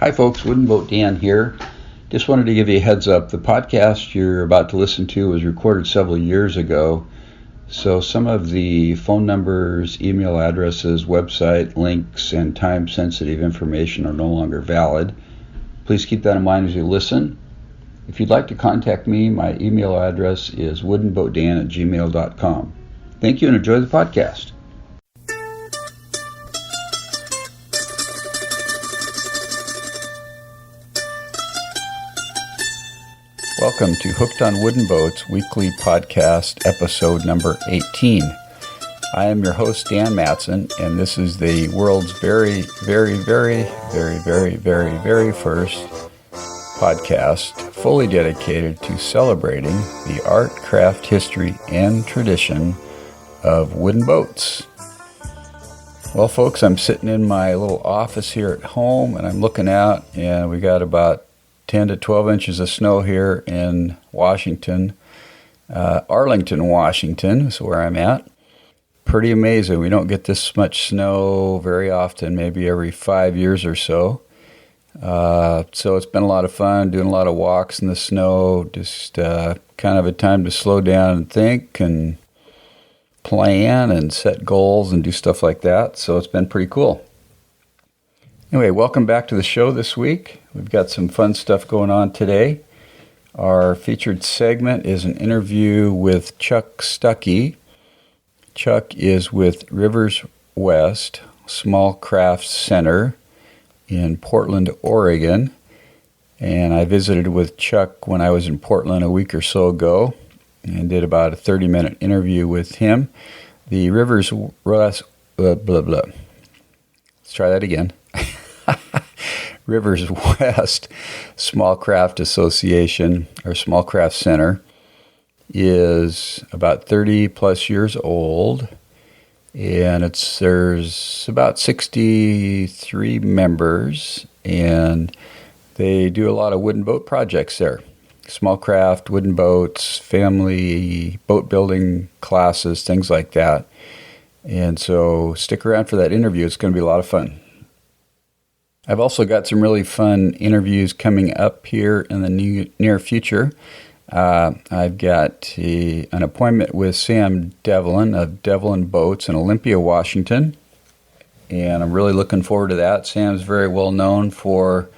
Hi folks, Wooden Boat Dan here. Just wanted to give you a heads up. The podcast you're about to listen to was recorded several years ago, so some of the phone numbers, email addresses, website links, and time-sensitive information are no longer valid. Please keep that in mind as you listen. If you'd like to contact me, my email address is woodenboatdan@gmail.com. Thank you and enjoy the podcast. Welcome to Hooked on Wooden Boats weekly podcast episode number 18. I am your host, Dan Matson, and this is the world's very first podcast fully dedicated to celebrating the art, craft, history, and tradition of wooden boats. Well, folks, I'm sitting in my little office here at home, and I'm looking out, and we got about 10 to 12 inches of snow here in Washington. Arlington, Washington is where I'm at. Pretty amazing. We don't get this much snow very often, maybe every 5 years or so. So it's been a lot of fun doing a lot of walks in the snow, just kind of a time to slow down and think and plan and set goals and do stuff like that. So it's been pretty cool. Anyway, welcome back to the show this week. We've got some fun stuff going on today. Our featured segment is an interview with Chuck Stuckey. Chuck is with RiversWest Small Crafts Center in Portland, Oregon. And I visited with Chuck when I was in Portland a week or so ago and did about a 30-minute interview with him. The RiversWest, Let's try that again. RiversWest Small Craft Association, or Small Craft Center, is about 30 plus years old, and there's about 63 members, and they do a lot of wooden boat projects there. Small craft, wooden boats, family boat building classes, things like that. And so stick around for that interview. It's going to be a lot of fun. I've also got some really fun interviews coming up here in the near future. I've got an appointment with Sam Devlin of Devlin Boats in Olympia, Washington, and I'm really looking forward to that. Sam's very well known for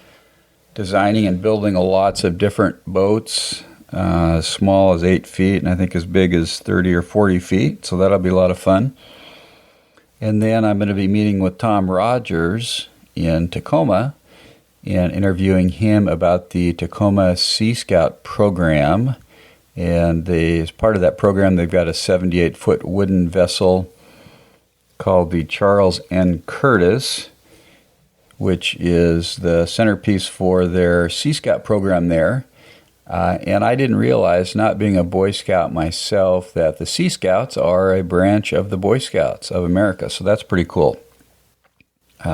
designing and building lots of different boats, as small as 8 feet and I think as big as 30 or 40 feet, so that'll be a lot of fun. And then I'm going to be meeting with Tom Rogers in Tacoma and interviewing him about the Tacoma Sea Scout program. And as part of that program, they've got a 78-foot wooden vessel called the Charles N. Curtis, which is the centerpiece for their Sea Scout program there. And I didn't realize, not being a Boy Scout myself, that the Sea Scouts are a branch of the Boy Scouts of America. So that's pretty cool.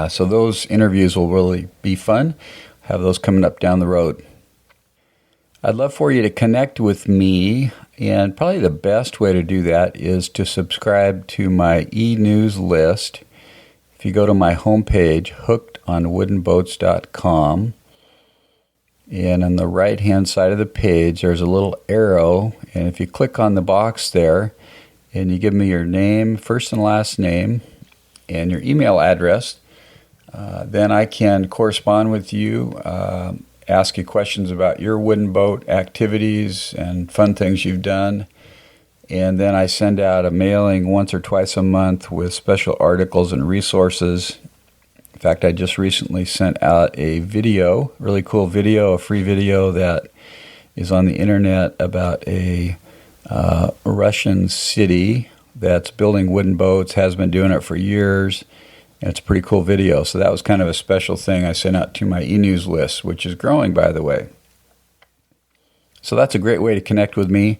So those interviews will really be fun. Have those coming up down the road. I'd love for you to connect with me, and probably the best way to do that is to subscribe to my e-news list. If you go to my homepage, hookedonwoodenboats.com, and on the right-hand side of the page, there's a little arrow, and if you click on the box there, and you give me your name, first and last name, and your email address, then I can correspond with you, ask you questions about your wooden boat activities and fun things you've done. And then I send out a mailing once or twice a month with special articles and resources. In fact, I just recently sent out a video, really cool video, a free video that is on the internet about a Russian city that's building wooden boats, has been doing it for years. It's a pretty cool video, so that was kind of a special thing I sent out to my e-news list, which is growing, by the way. So that's a great way to connect with me.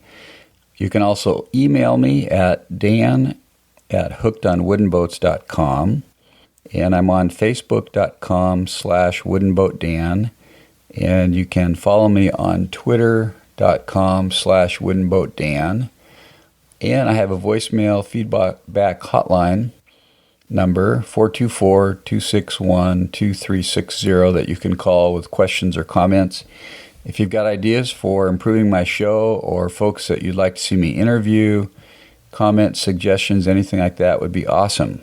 You can also email me at dan@hookedonwoodenboats.com, and I'm on facebook.com/woodenboatdan, and you can follow me on twitter.com/woodenboatdan, and I have a voicemail feedback hotline number, 424-261-2360, that you can call with questions or comments. If you've got ideas for improving my show or folks that you'd like to see me interview, comments, suggestions, anything like that would be awesome.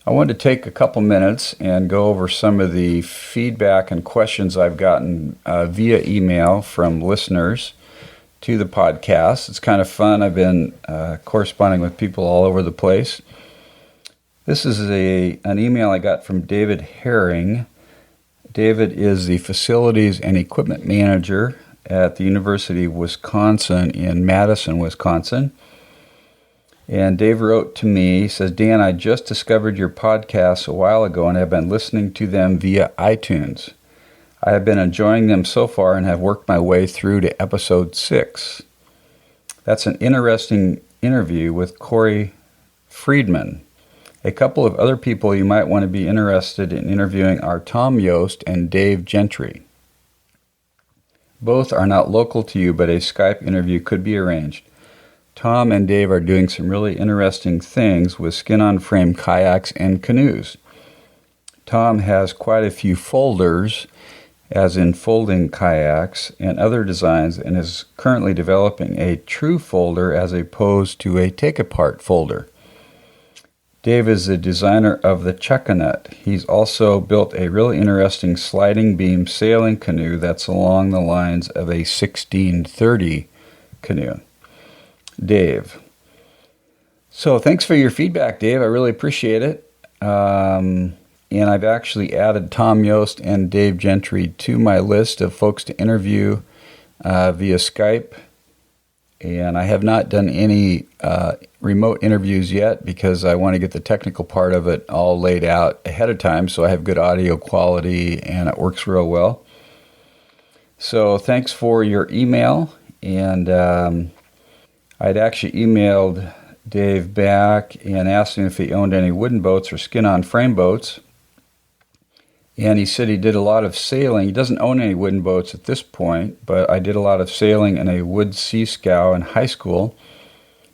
I wanted to take a couple minutes and go over some of the feedback and questions I've gotten via email from listeners to the podcast. It's kind of fun. I've been corresponding with people all over the place. This is an email I got from David Herring. David is the Facilities and Equipment Manager at the University of Wisconsin in Madison, Wisconsin. And Dave wrote to me, he says, Dan, I just discovered your podcasts a while ago and have been listening to them via iTunes. I have been enjoying them so far and have worked my way through to episode 6. That's an interesting interview with Corey Friedman. A couple of other people you might want to be interested in interviewing are Tom Yost and Dave Gentry. Both are not local to you, but a Skype interview could be arranged. Tom and Dave are doing some really interesting things with skin-on-frame kayaks and canoes. Tom has quite a few folders, as in folding kayaks, and other designs, and is currently developing a true folder as opposed to a take-apart folder. Dave is the designer of the Chuckanut. He's also built a really interesting sliding beam sailing canoe that's along the lines of a 1630 canoe. Dave. So thanks for your feedback, Dave. I really appreciate it. And I've actually added Tom Yost and Dave Gentry to my list of folks to interview via Skype. And I have not done any remote interviews yet because I want to get the technical part of it all laid out ahead of time so I have good audio quality and it works real well. So thanks for your email. And I'd actually emailed Dave back and asked him if he owned any wooden boats or skin-on frame boats. And he said he did a lot of sailing. He doesn't own any wooden boats at this point, but I did a lot of sailing in a wood sea scow in high school.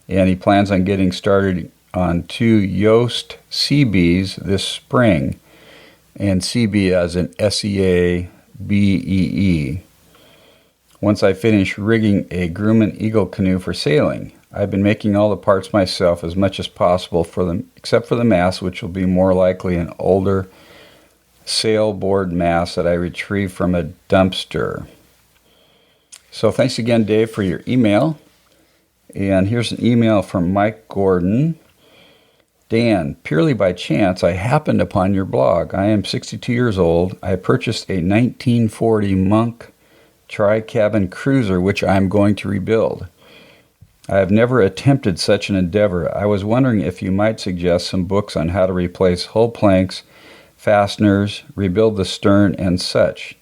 And he plans on getting started on 2 Yost CBs this spring. And CB as in SEABEE. Once I finish rigging a Grumman Eagle canoe for sailing. I've been making all the parts myself as much as possible for them, except for the mast, which will be more likely an older sailboard mast that I retrieved from a dumpster. So thanks again, Dave, for your email. And here's an email from Mike Gordon. Dan, purely by chance, I happened upon your blog. I am 62 years old. I purchased a 1940 Monk tri-cabin cruiser, which I am going to rebuild. I have never attempted such an endeavor. I was wondering if you might suggest some books on how to replace hull planks, fasteners, rebuild the stern, and such.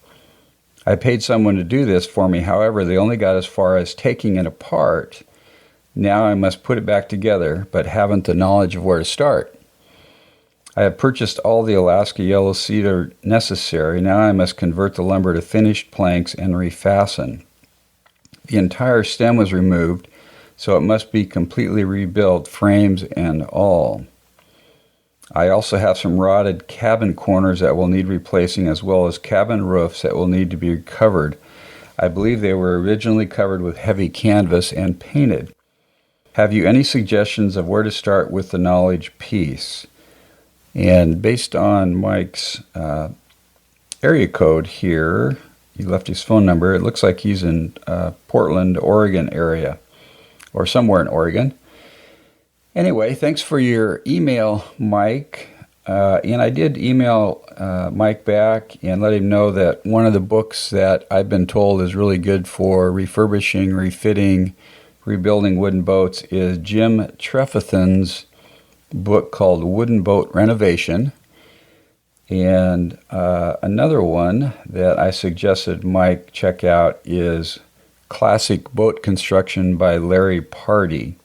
I paid someone to do this for me. However, they only got as far as taking it apart. Now I must put it back together, but haven't the knowledge of where to start. I have purchased all the Alaska yellow cedar necessary. Now I must convert the lumber to finished planks and refasten. The entire stem was removed, so it must be completely rebuilt, frames and all. I also have some rotted cabin corners that will need replacing, as well as cabin roofs that will need to be covered. I believe they were originally covered with heavy canvas and painted. Have you any suggestions of where to start with the knowledge piece? And based on Mike's area code here, he left his phone number. It looks like he's in Portland, Oregon area, or somewhere in Oregon. Anyway, thanks for your email, Mike. And I did email Mike back and let him know that one of the books that I've been told is really good for refurbishing, refitting, rebuilding wooden boats is Jim Trefethen's book called Wooden Boat Renovation. And another one that I suggested Mike check out is Classic Boat Construction by Larry Pardey.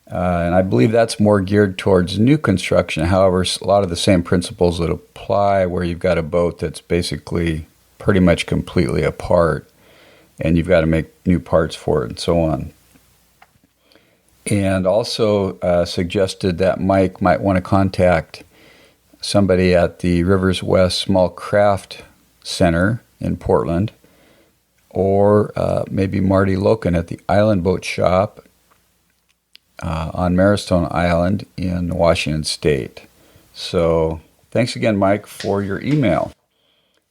And I believe that's more geared towards new construction. However, a lot of the same principles that apply where you've got a boat that's basically pretty much completely apart and you've got to make new parts for it and so on. and also suggested that Mike might want to contact somebody at the RiversWest Small Craft Center in Portland, or maybe Marty Loken at the Island Boat Shop on Maristone Island in Washington State. So thanks again, Mike, for your email.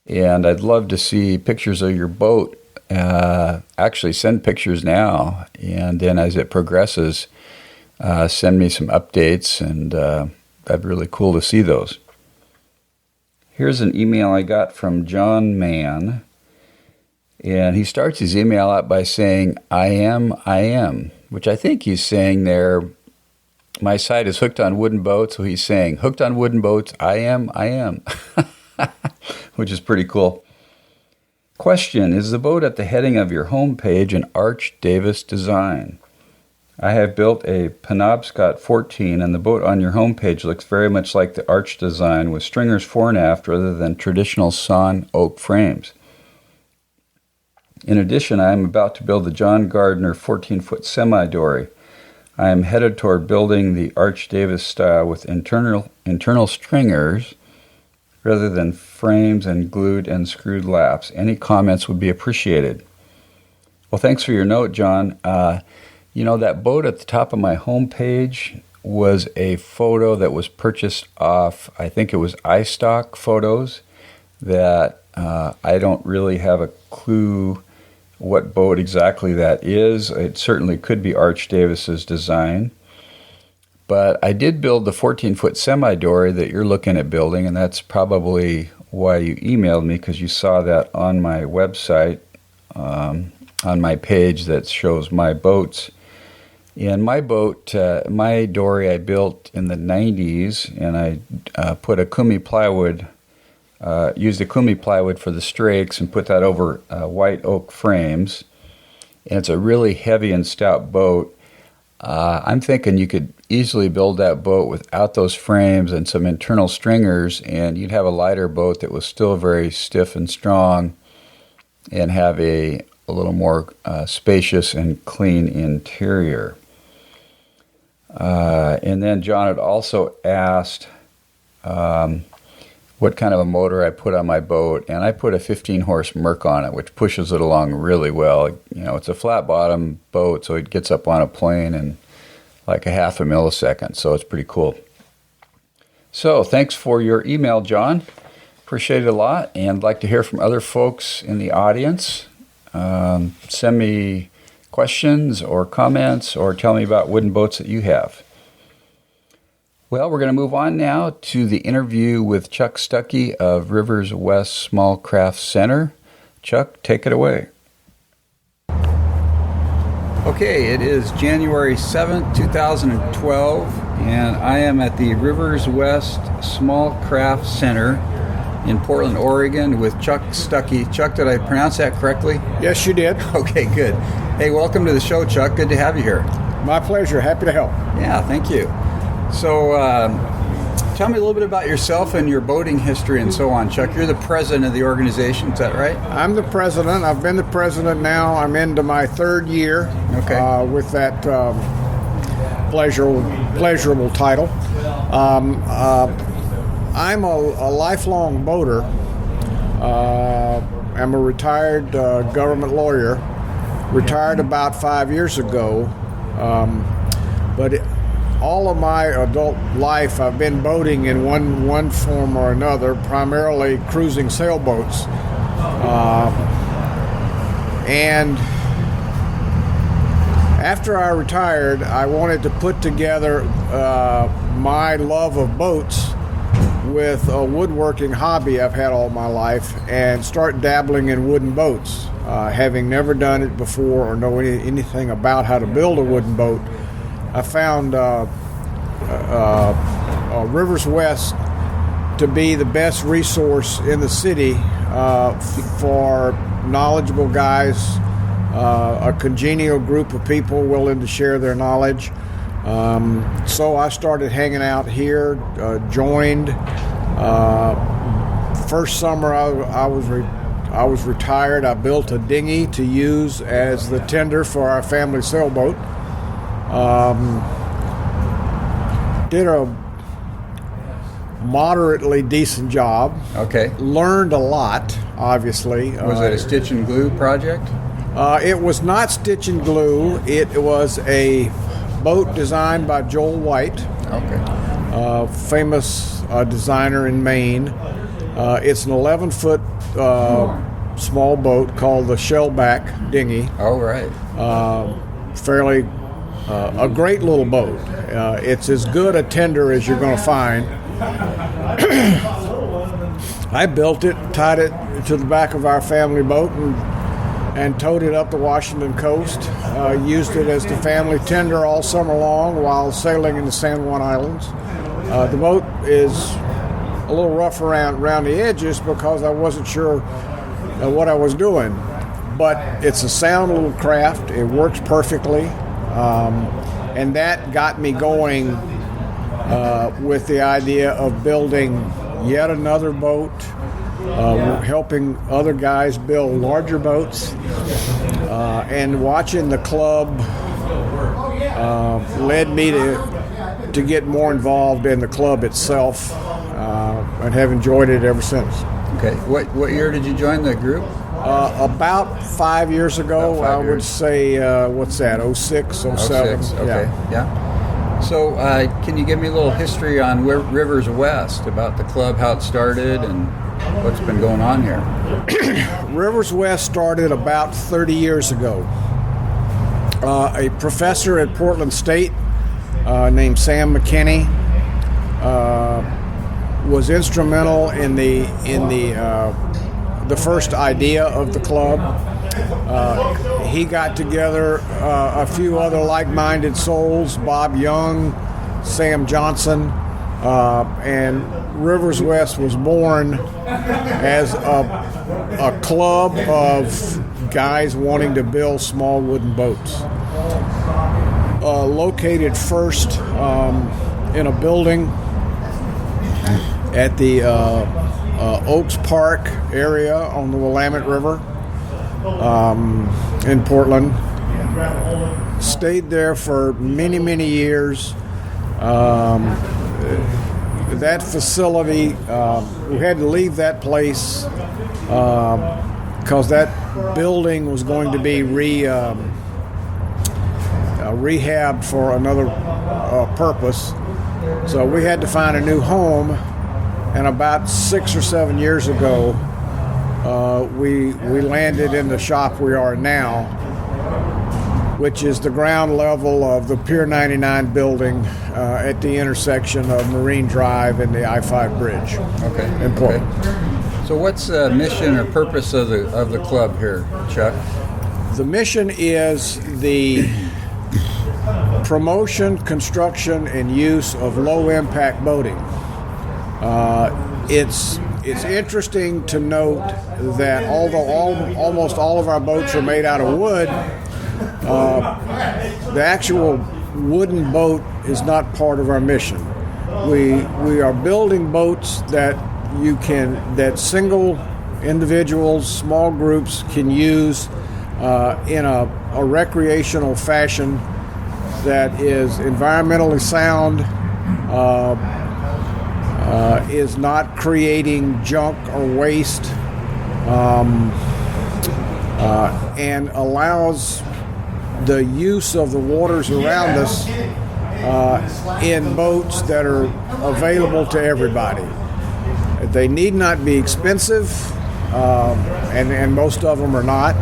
And I'd love to see pictures of your boat. Actually, send pictures now, and then as it progresses, send me some updates, and that'd be really cool to see those. Here's an email I got from John Mann, and he starts his email out by saying, I am, which I think he's saying there, my site is hooked on wooden boats, so he's saying, hooked on wooden boats, I am, which is pretty cool. Question, is the boat at the heading of your home page an Arch Davis design? I have built a Penobscot 14, and the boat on your home page looks very much like the Arch design with stringers fore and aft rather than traditional sawn oak frames. In addition, I am about to build the John Gardner 14-foot semi-dory. I am headed toward building the Arch Davis style with internal stringers rather than frames and glued and screwed laps. Any comments would be appreciated. Well, thanks for your note, John. That boat at the top of my homepage was a photo that was purchased off, I think it was iStock Photos, that I don't really have a clue what boat exactly that is. It certainly could be Arch Davis's design. But I did build the 14-foot semi-dory that you're looking at building, and that's probably why you emailed me, because you saw that on my website, on my page that shows my boats. And my boat, my dory I built in the 90s, and I put okoume plywood, used okoume plywood for the strakes and put that over white oak frames. And it's a really heavy and stout boat. I'm thinking you could easily build that boat without those frames and some internal stringers, and you'd have a lighter boat that was still very stiff and strong and have a little more spacious and clean interior. And then John had also asked what kind of a motor I put on my boat, and I put a 15-horse Merc on it, which pushes it along really well. It's a flat-bottom boat, so it gets up on a plane in like a half a millisecond, so it's pretty cool. So thanks for your email, John. Appreciate it a lot, and I'd like to hear from other folks in the audience. Send me questions or comments, or tell me about wooden boats that you have. Well, we're going to move on now to the interview with Chuck Stuckey of RiversWest Small Craft Center. Chuck, take it away. Okay, it is January 7th, 2012, and I am at the RiversWest Small Craft Center in Portland, Oregon with Chuck Stuckey. Chuck, did I pronounce that correctly? Yes, you did. Okay, good. Hey, welcome to the show, Chuck. Good to have you here. My pleasure. Happy to help. Yeah, thank you. So, tell me a little bit about yourself and your boating history and so on, Chuck. You're the president of the organization, is that right? I'm the president. I've been the president now. I'm into my third year with that pleasurable title. I'm a lifelong boater. I'm a retired government lawyer. Retired about 5 years ago. All of my adult life, I've been boating in one form or another, primarily cruising sailboats. And after I retired, I wanted to put together my love of boats with a woodworking hobby I've had all my life and start dabbling in wooden boats. Having never done it before or know anything about how to build a wooden boat, I found RiversWest to be the best resource in the city for knowledgeable guys, a congenial group of people willing to share their knowledge. So I started hanging out here, joined. First summer I was retired. I built a dinghy to use as the tender for our family sailboat. Did a moderately decent job. Okay. Learned a lot, obviously. Was it a stitch and glue project? It was not stitch and glue. It was a boat designed by Joel White. Okay. Famous designer in Maine. It's an 11-foot small boat called the Shellback dinghy. Oh, right. Fairly a great little boat. It's as good a tender as you're going to find. I built it, tied it to the back of our family boat, and towed it up the Washington coast. Used it as the family tender all summer long while sailing in the San Juan Islands. The boat is a little rough around the edges because I wasn't sure what I was doing. But it's a sound little craft. It works perfectly. And that got me going with the idea of building yet another boat, helping other guys build larger boats, and watching the club led me to get more involved in the club itself, and have enjoyed it ever since. Okay. What year did you join the group? About 5 years ago. I would say, what's that, 06, 07? 06, okay, yeah. So can you give me a little history on RiversWest, about the club, how it started, and what's been going on here? RiversWest started about 30 years ago. A professor at Portland State named Sam McKinney was instrumental in the first idea of the club. He got together a few other like-minded souls, Bob Young, Sam Johnson, and RiversWest was born as a club of guys wanting to build small wooden boats. Located first in a building at the Oaks Park area on the Willamette River in Portland. Stayed there for many, many years. That facility, we had to leave that place because that building was going to be rehabbed for another purpose. So we had to find a new home. And about 6 or 7 years ago, we landed in the shop we are now, which is the ground level of the Pier 99 building at the intersection of Marine Drive and the I-5 bridge. Okay. In Portland. Okay. So what's the mission or purpose of the club here, Chuck? The mission is the promotion, construction, and use of low-impact boating. It's interesting to note that although almost all of our boats are made out of wood, the actual wooden boat is not part of our mission. We are building boats that single individuals, small groups can use in a recreational fashion that is environmentally sound, is not creating junk or waste, and allows the use of the waters around us in boats that are available to everybody. They need not be expensive, and most of them are not.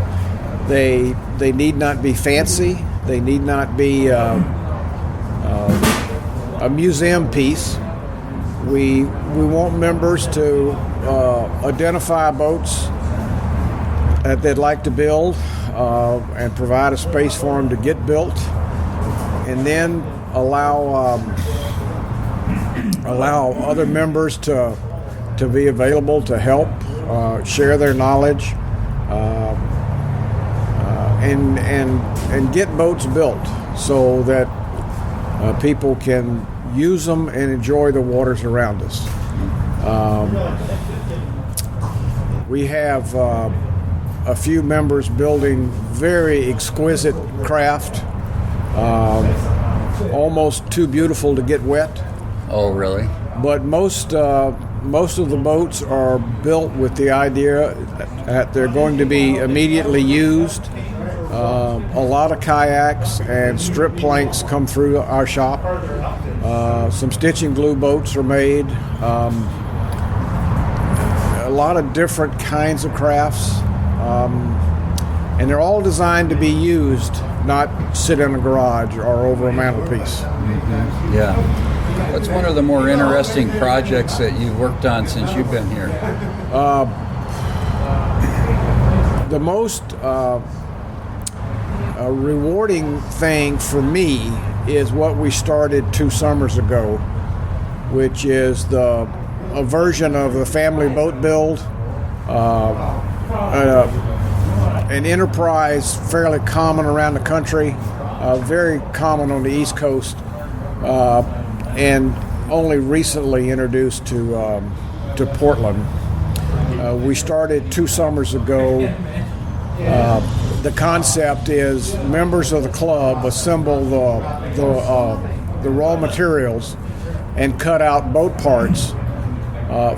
They need not be fancy. They need not be a museum piece. We want members to identify boats that they'd like to build and provide a space for them to get built, and then allow other members to be available to help, share their knowledge, and get boats built so that people can use them and enjoy the waters around us. We have a few members building very exquisite craft. almost too beautiful to get wet. Oh, really? But most of the boats are built with the idea that they're going to be immediately used. A lot of kayaks and strip planks come through our shop. Some stitch and glue boats are made. A lot of different kinds of crafts. And they're all designed to be used, not sit in a garage or over a mantelpiece. Mm-hmm. Yeah. What's one of the more interesting projects that you've worked on since you've been here? The most rewarding thing for me is what we started 2 summers ago, which is a version of the family boat build, an enterprise fairly common around the country, very common on the East Coast, and only recently introduced to Portland. We started 2 summers ago. The concept is members of the club assemble the raw materials and cut out boat parts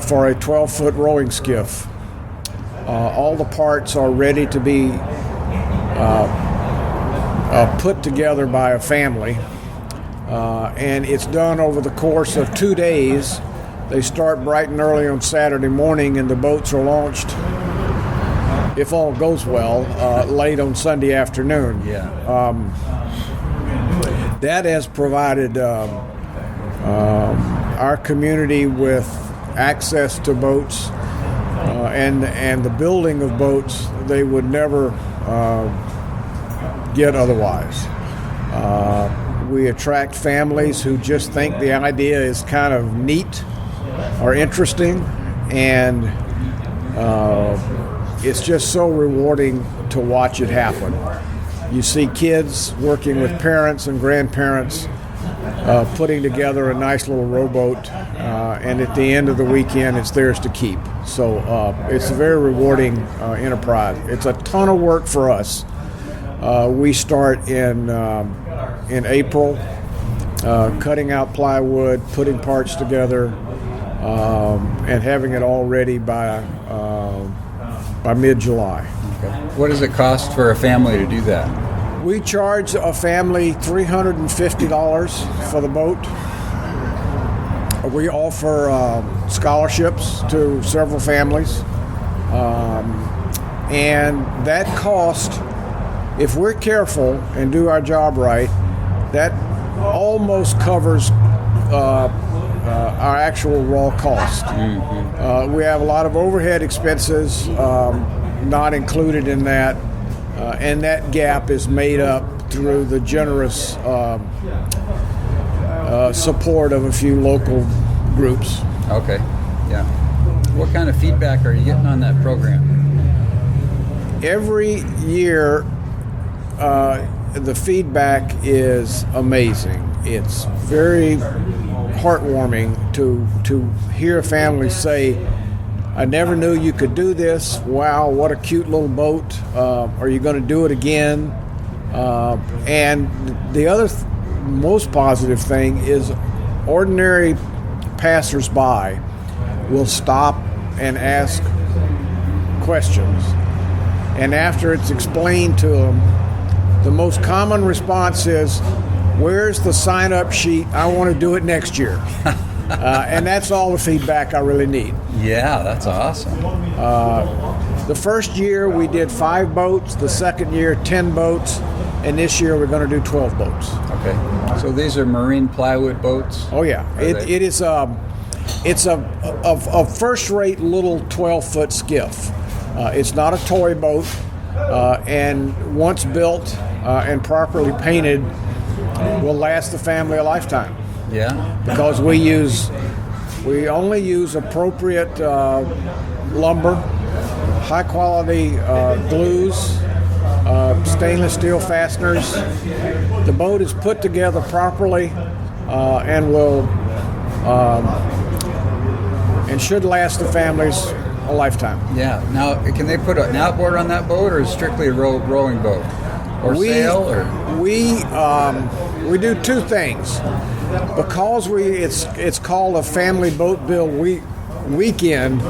for a 12-foot rowing skiff. All the parts are ready to be put together by a family, and it's done over the course of 2 days. They start bright and early on Saturday morning, and the boats are launched, if all goes well, late on Sunday afternoon. Yeah. That has provided our community with access to boats and the building of boats they would never get otherwise. We attract families who just think the idea is kind of neat or interesting, and it's just so rewarding to watch it happen. You see kids working with parents and grandparents putting together a nice little rowboat, and at the end of the weekend it's theirs to keep. So it's a very rewarding enterprise. It's a ton of work for us. We start in April, cutting out plywood, putting parts together, and having it all ready by mid-July. Okay. What does it cost for a family to do that? We charge a family $350 for the boat. We offer scholarships to several families. And that cost, if we're careful and do our job right, that almost covers our actual raw cost. Mm-hmm. We have a lot of overhead expenses not included in that, and that gap is made up through the generous support of a few local groups. Okay, yeah. What kind of feedback are you getting on that program? Every year, the feedback is amazing. It's very heartwarming to hear families say, "I never knew you could do this. Wow, what a cute little boat. Are you going to do it again?" And the other most positive thing is ordinary passersby will stop and ask questions. And after it's explained to them, the most common response is, "Where's the sign-up sheet? I want to do it next year." And that's all the feedback I really need. Yeah, that's awesome. The first year we did 5 boats, the second year 10 boats, and this year we're going to do 12 boats. Okay. So these are marine plywood boats? Oh yeah. It is it's a first-rate little 12-foot skiff. It's not a toy boat, and once built and properly painted, will last the family a lifetime. Yeah. Because we only use appropriate lumber, high quality glues, stainless steel fasteners. The boat is put together properly and will and should last the families a lifetime. Yeah. Now, can they put an outboard on that boat, or is it strictly a rowing boat, or sail, or? We do two things. Because it's called a family boat build weekend,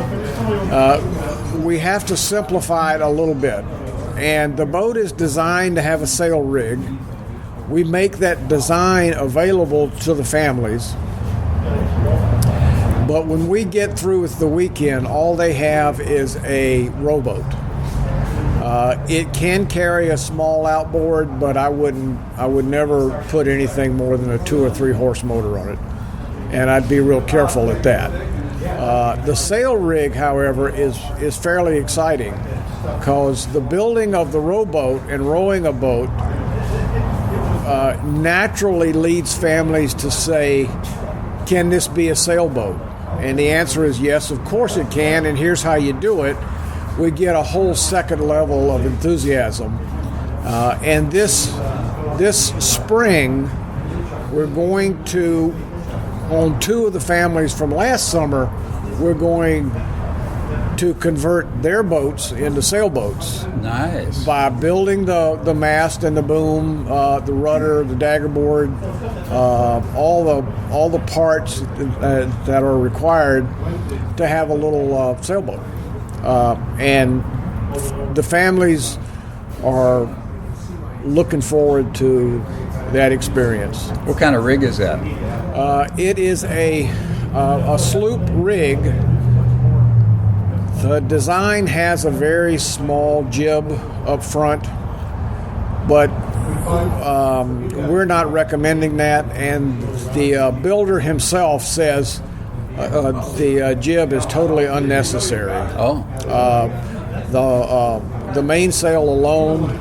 we have to simplify it a little bit. And the boat is designed to have a sail rig. We make that design available to the families. But when we get through with the weekend, all they have is a rowboat. It can carry a small outboard, but I would never put anything more than a 2 or 3 horse motor on it, and I'd be real careful at that. The sail rig, however, is fairly exciting because the building of the rowboat and rowing a boat naturally leads families to say, "Can this be a sailboat?" And the answer is yes, of course it can, and here's how you do it. We get a whole second level of enthusiasm. And this spring, we're going to, on 2 of the families from last summer, we're going to convert their boats into sailboats. Nice. By building the mast and the boom, the rudder, the daggerboard, all the parts that are required to have a little sailboat. And the families are looking forward to that experience. What kind of rig is that? It is a sloop rig. The design has a very small jib up front, but we're not recommending that, and the builder himself says the jib is totally unnecessary. Oh. The mainsail alone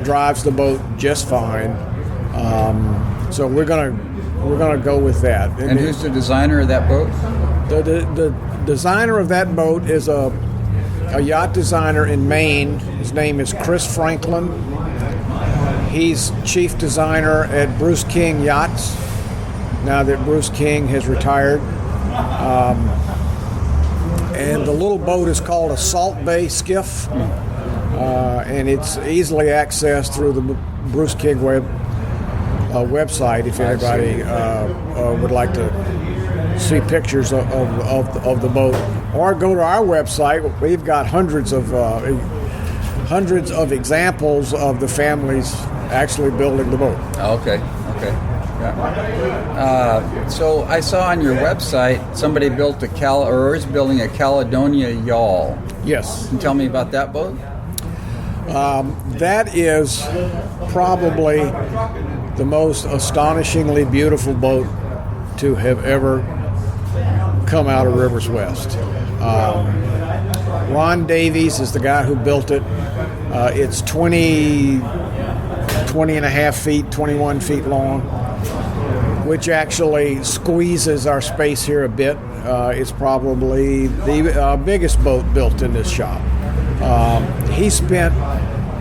drives the boat just fine. So we're gonna go with that. And who's the designer of that boat? The designer of that boat is a yacht designer in Maine. His name is Chris Franklin. He's chief designer at Bruce King Yachts, now that Bruce King has retired. And the little boat is called a Salt Bay skiff, and it's easily accessed through the Bruce King website if anybody would like to see pictures of the boat, or go to our website. We've got hundreds of examples of the families actually building the boat. Okay. Yeah. So I saw on your website somebody built is building a Caledonia yawl. Yes. Can you tell me about that boat? That is probably the most astonishingly beautiful boat to have ever come out of RiversWest. Ron Davies is the guy who built it. It's 20 and a half feet, 21 feet long, which actually squeezes our space here a bit. It's probably the biggest boat built in this shop. He spent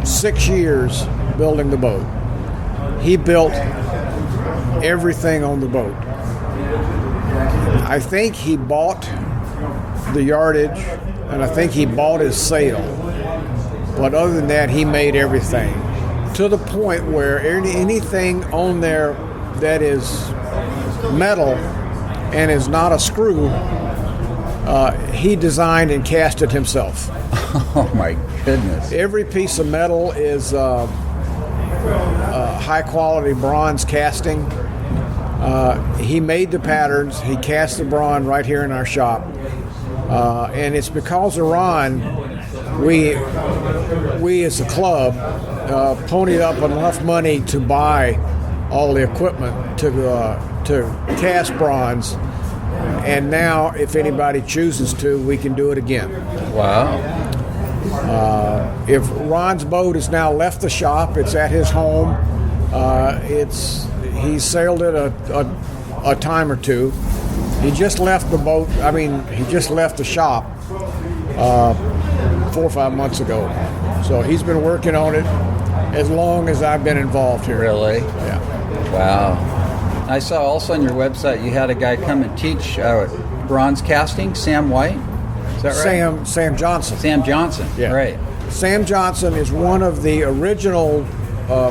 6 years building the boat. He built everything on the boat. I think he bought the yardage, and I think he bought his sail. But other than that, he made everything, to the point where anything on there that is metal and is not a screw, he designed and cast it himself. Oh my goodness. Every piece of metal is high quality bronze casting. He made the patterns. He cast the bronze right here in our shop. And it's because of Ron, we as a club ponied up enough money to buy all the equipment to cast bronze. And now, if anybody chooses to, we can do it again. Wow. If Ron's boat has now left the shop, it's at his home. He's sailed it a time or two. He just left the boat. He just left the shop 4 or 5 months ago. So he's been working on it as long as I've been involved here. Really? Yeah. Wow. I saw also on your website you had a guy come and teach bronze casting, Sam White. Is that right? Sam Johnson. Sam Johnson. Yeah. Right. Sam Johnson is one of the original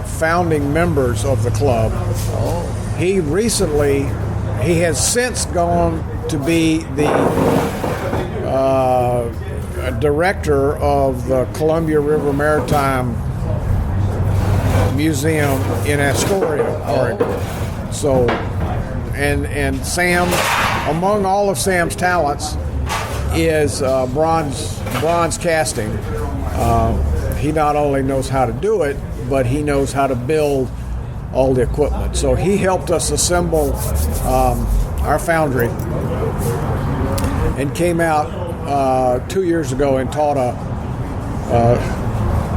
founding members of the club. Oh. He has since gone to be the director of the Columbia River Maritime Museum in Astoria, Oregon. So, and Sam, among all of Sam's talents, is bronze casting. He not only knows how to do it, but he knows how to build all the equipment. So he helped us assemble our foundry and came out 2 years ago and taught a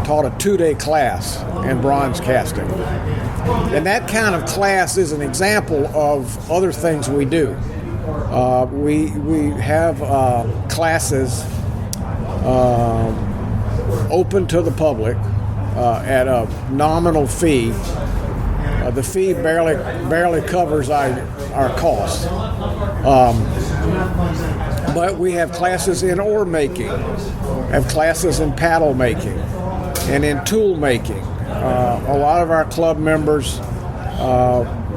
2-day class in bronze casting. And that kind of class is an example of other things we do. We have classes open to the public at a nominal fee. The fee barely covers our costs. But we have classes in oar making, have classes in paddle making, and in tool making. A lot of our club members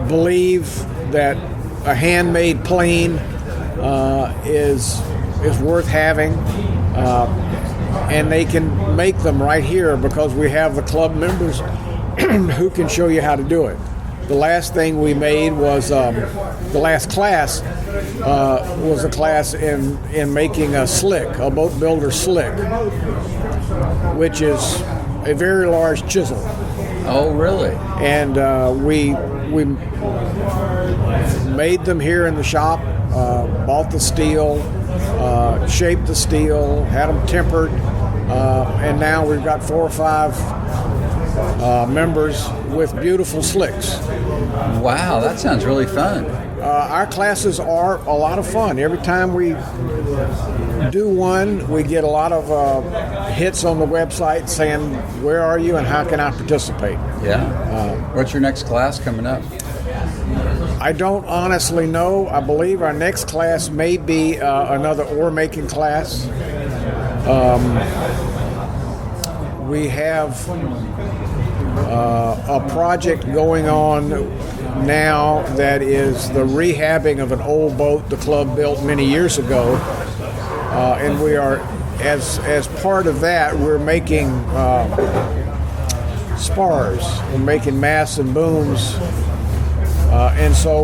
believe that a handmade plane is worth having, and they can make them right here because we have the club members who can show you how to do it. The last thing we made was the last class was a class in making a slick, a boat builder slick, which is a very large chisel. Oh, really? And we made them here in the shop, bought the steel, shaped the steel, had them tempered, and now we've got 4 or 5 members with beautiful slicks. Wow, that sounds really fun. Our classes are a lot of fun. Every time we do one, we get a lot of hits on the website saying, where are you and how can I participate? Yeah. What's your next class coming up? I don't honestly know. I believe our next class may be another oar making class. We have a project going on now that is the rehabbing of an old boat the club built many years ago, and we are, as part of that, we're making spars. We're making masts and booms, and so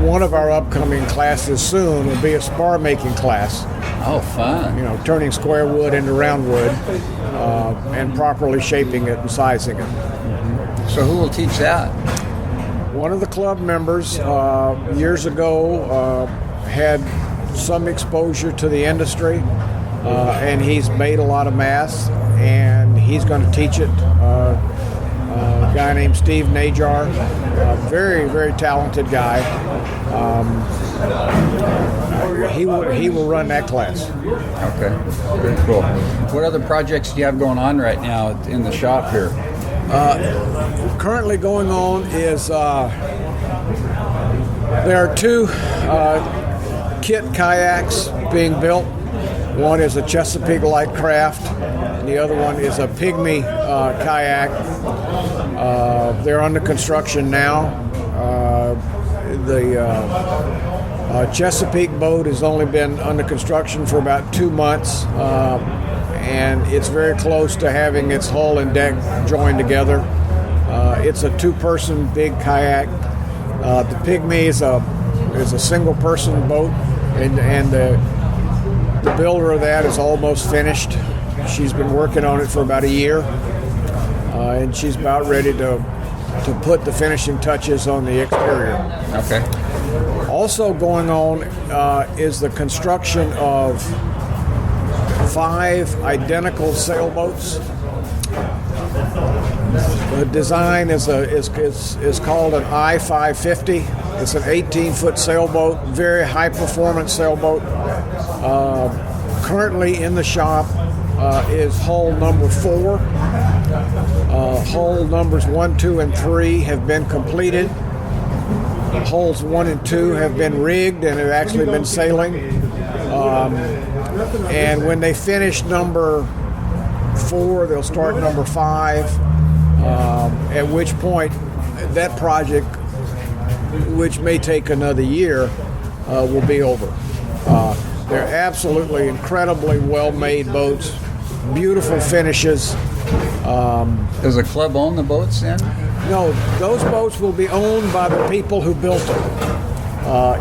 one of our upcoming classes soon will be a spar making class. Oh, fun. You know, turning square wood into round wood and properly shaping it and sizing it. Mm-hmm. So who will teach that? One of the club members years ago had some exposure to the industry, and he's made a lot of masts, and he's going to teach it. A guy named Steve Najar, a very, very talented guy. He will run that class. Okay, very cool. What other projects do you have going on right now in the shop here? Currently going on is there are 2 kit kayaks being built. One is a Chesapeake Light Craft, and the other one is a Pygmy kayak. They're under construction now. The Chesapeake boat has only been under construction for about 2 months, and it's very close to having its hull and deck joined together. It's a 2-person big kayak. The Pygmy is a single-person boat, and the builder of that is almost finished. She's been working on it for about a year, and she's about ready to put the finishing touches on the exterior. Okay. Also going on is the construction of 5 identical sailboats. The design is called an I-550. It's an 18-foot sailboat, very high-performance sailboat. Currently in the shop is hull number 4. Hull numbers 1, 2, and 3 have been completed. Hulls 1 and 2 have been rigged and have actually been sailing. And when they finish number 4, they'll start number 5. At which point that project, which may take another year, will be over. They're absolutely incredibly well-made boats, beautiful finishes. Does the club own the boats then? No, those boats will be owned by the people who built them.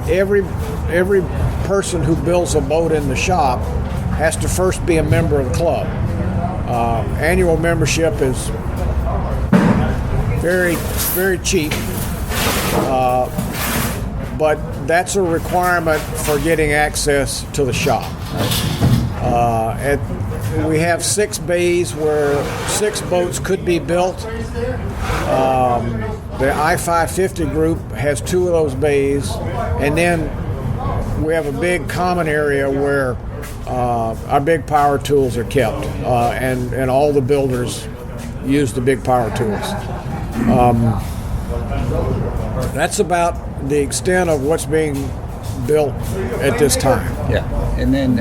Every person who builds a boat in the shop has to first be a member of the club. Annual membership is very, very cheap, but that's a requirement for getting access to the shop. We have 6 bays where 6 boats could be built. The I-550 group has 2 of those bays, and then we have a big common area where our big power tools are kept, and all the builders use the big power tools. That's about the extent of what's being built at this time. Yeah, and then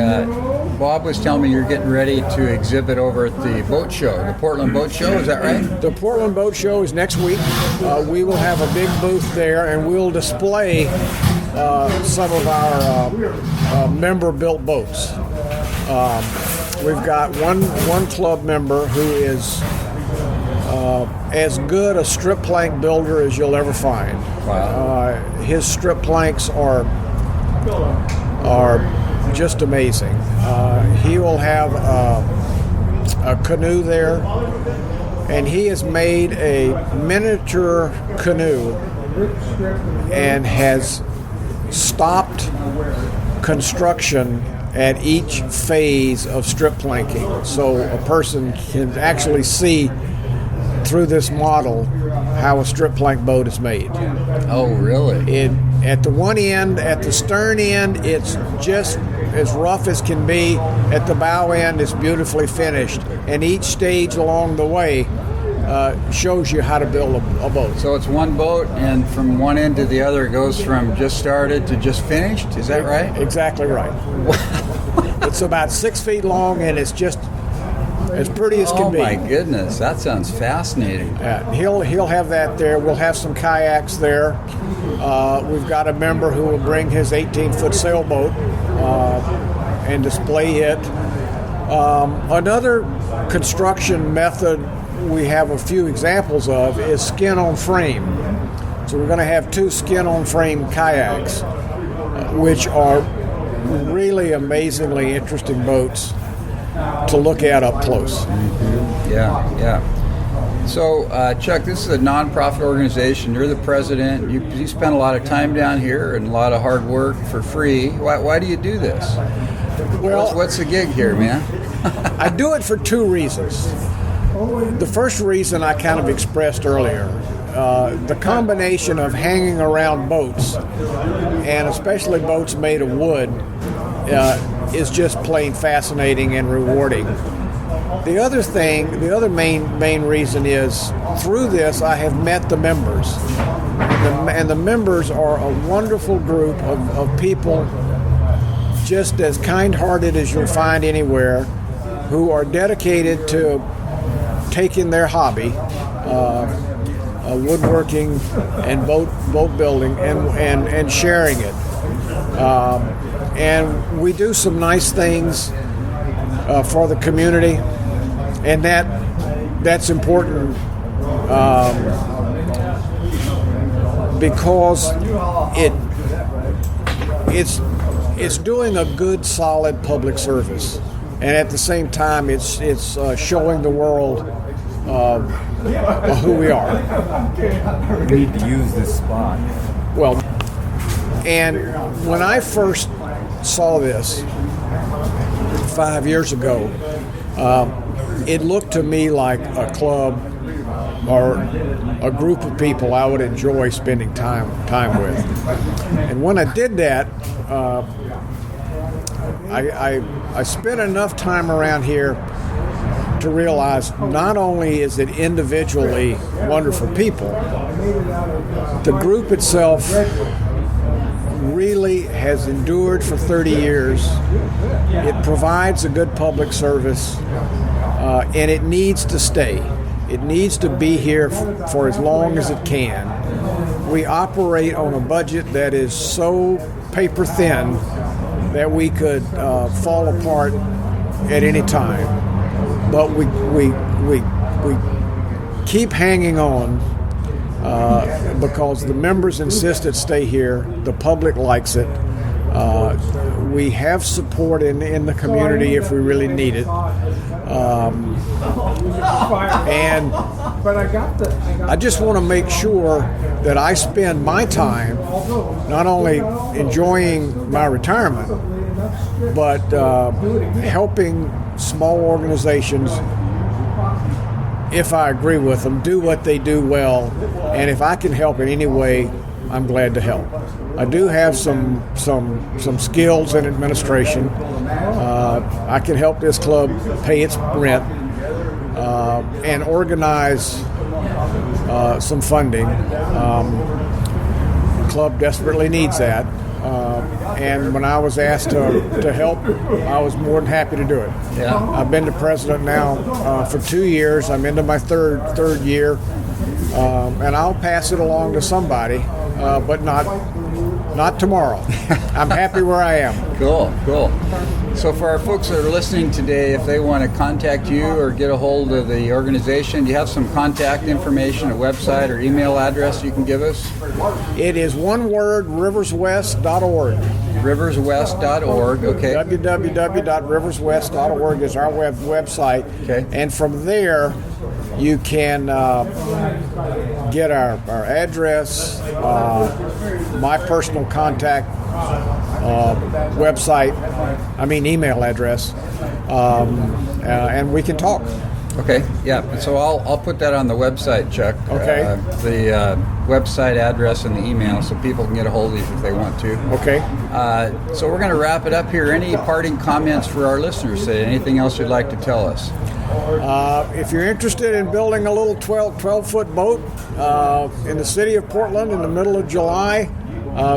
Bob was telling me you're getting ready to exhibit over at the boat show, the Portland Boat Show, is that right? The Portland Boat Show is next week. We will have a big booth there, and we'll display some of our member-built boats. We've got one club member who is as good a strip plank builder as you'll ever find. Wow. His strip planks are just amazing. He will have a canoe there, and he has made a miniature canoe and has stopped construction at each phase of strip planking, so a person can actually see through this model how a strip plank boat is made. Oh, really? At the one end, at the stern end, it's just as rough as can be. At the bow end, it's beautifully finished. And each stage along the way shows you how to build a boat. So it's one boat, and from one end to the other, it goes from just started to just finished? Is that right? Exactly right. It's about 6 feet long, and it's just as pretty as can be. Oh my goodness, that sounds fascinating. He'll have that there. We'll have some kayaks there. We've got a member who will bring his 18-foot sailboat and display it. Another construction method we have a few examples of is skin on frame. So we're going to have 2 skin on frame kayaks, which are really amazingly interesting boats to look at up close. Mm-hmm. Yeah. So, Chuck, this is a nonprofit organization. You're the president. You spend a lot of time down here and a lot of hard work for free. Why do you do this? Well, what's the gig here, man? I do it for 2 reasons. The first reason I kind of expressed earlier, the combination of hanging around boats, and especially boats made of wood, is just plain fascinating and rewarding. The other main reason is through this I have met the members, and the members are a wonderful group of people, just as kind-hearted as you'll find anywhere, who are dedicated to taking their hobby, woodworking and boat building, and sharing it. And we do some nice things for the community, and that's important because it's doing a good, solid public service, and at the same time, it's showing the world who we are. We need to use this spot. Well, and when I first saw this 5 years ago, it looked to me like a club or a group of people I would enjoy spending time with. And when I did that, I spent enough time around here to realize not only is it individually wonderful people, the group itself really has endured for 30 years. It provides a good public service, and it needs to stay. It needs to be here for as long as it can. We operate on a budget that is so paper thin that we could fall apart at any time. But we keep hanging on because the members insist it stay here. The public likes it. We have support in the community if we really need it. And I just want to make sure that I spend my time not only enjoying my retirement, but helping small organizations, if I agree with them, do what they do well. And if I can help in any way, I'm glad to help. I do have some skills in administration. I can help this club pay its rent and organize some funding. The club desperately needs that. And when I was asked to help, I was more than happy to do it. Yeah. I've been the president now for 2 years. I'm into my third year. And I'll pass it along to somebody, but not tomorrow. I'm happy where I am. Cool. So for our folks that are listening today, if they want to contact you or get a hold of the organization, do you have some contact information, a website or email address you can give us? It is one word, RiversWest.org. RiversWest.org, okay. www.riverswest.org is our website. Okay. And from there, you can get our address, my personal contact email address, and we can talk. Okay, yeah. So I'll put that on the website, Chuck. Okay. The website address and the email, so people can get a hold of you if they want to. Okay. So we're going to wrap it up here. Any parting comments for our listeners today? Anything else you'd like to tell us? If you're interested in building a little 12-foot boat in the city of Portland in the middle of July,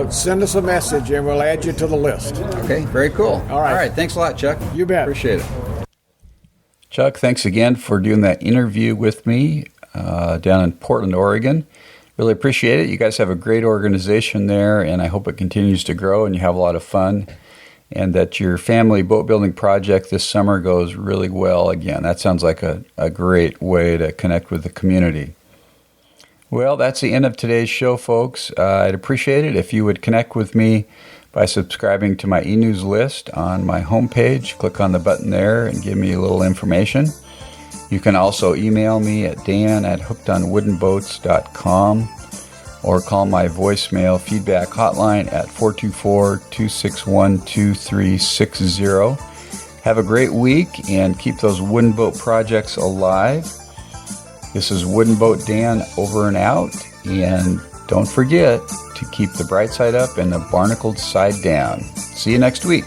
send us a message and we'll add you to the list. Okay, very cool. All right. Thanks a lot, Chuck. You bet. Appreciate it. Chuck, thanks again for doing that interview with me down in Portland, Oregon. Really appreciate it. You guys have a great organization there, and I hope it continues to grow and you have a lot of fun, and that your family boat building project this summer goes really well again. That sounds like a great way to connect with the community. Well, that's the end of today's show, folks. I'd appreciate it if you would connect with me by subscribing to my e-news list on my homepage. Click on the button there and give me a little information. You can also email me at dan@hookedonwoodenboats.com or call my voicemail feedback hotline at 424-261-2360. Have a great week and keep those wooden boat projects alive. This is Wooden Boat Dan over and out, and don't forget to keep the bright side up and the barnacled side down. See you next week.